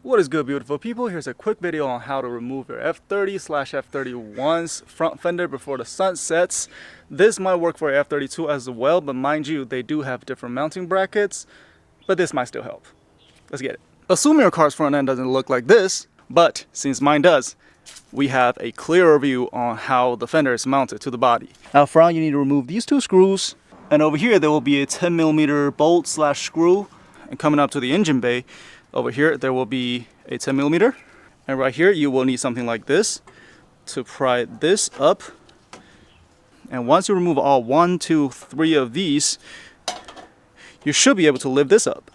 What is good, beautiful people? Here's a quick video on how to remove your F30/F31's front fender before the sun sets. This might work for your F32 as well, but mind you, they do have different mounting brackets, but this might still help. Let's get it. Assuming your car's front end doesn't look like this, but since mine does, we have a clearer view on how the fender is mounted to the body. Out front, you need to remove these two screws, and over here there will be a 10mm bolt/screw, and coming up to the engine bay, over here there will be a 10mm, and right here you will need something like this to pry this up. And once you remove all 1, 2, 3 of these, you should be able to lift this up.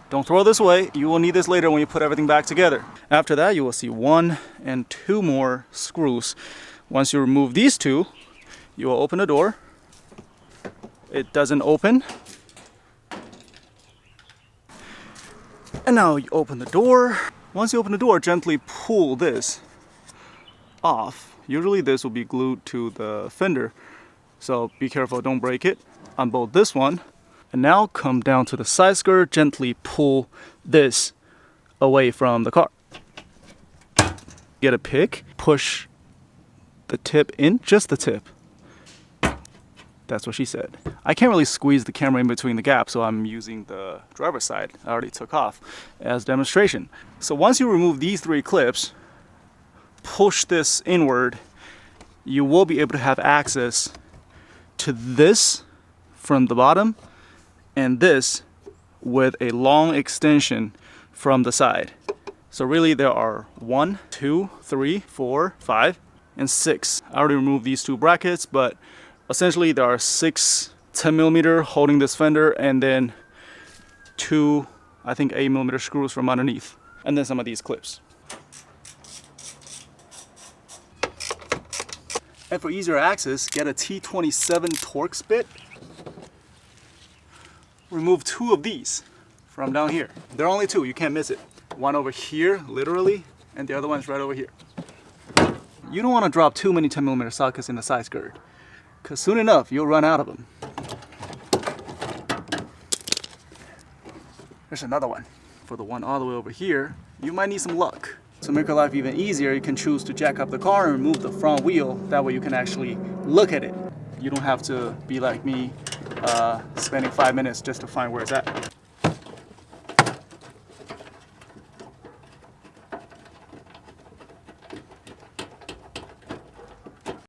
Don't throw this away, you will need this later when you put everything back together. After that, you will see 1 and 2 more screws. Once you remove these two, you will open the door. It doesn't open. And now you open the door. Once you open the door, gently pull this off. Usually this will be glued to the fender, so be careful, don't break it. Unbolt this one, and now come down to the side skirt, gently pull this away from the car. Get a pick, push the tip in, just the tip. That's what she said. I can't really squeeze the camera in between the gaps, so I'm using the driver's side. I already took off as demonstration. So once you remove these 3 clips, push this inward, you will be able to have access to this from the bottom and this with a long extension from the side. So really there are 1, 2, 3, 4, 5, and 6. I already removed these 2 brackets, but essentially there are 6 10mm holding this fender, and then 2, I think 8mm screws from underneath, and then some of these clips. And for easier access, get a T27 Torx bit. Remove 2 of these from down here. There are only 2, you can't miss it. One over here, literally, and the other one's right over here. You don't want to drop too many 10mm sockets in the side skirt, because soon enough you'll run out of them. There's another one. For the one all the way over here, you might need some luck. To make your life even easier, you can choose to jack up the car and remove the front wheel. That way you can actually look at it. You don't have to be like me, spending 5 minutes just to find where it's at.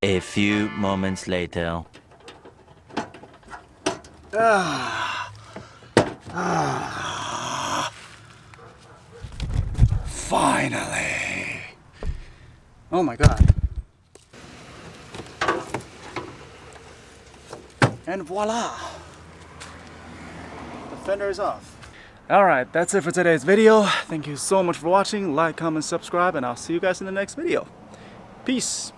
A few moments later. Finally! Oh my god. And voila! The fender is off. Alright, that's it for today's video. Thank you so much for watching. Like, comment, subscribe, and I'll see you guys in the next video. Peace!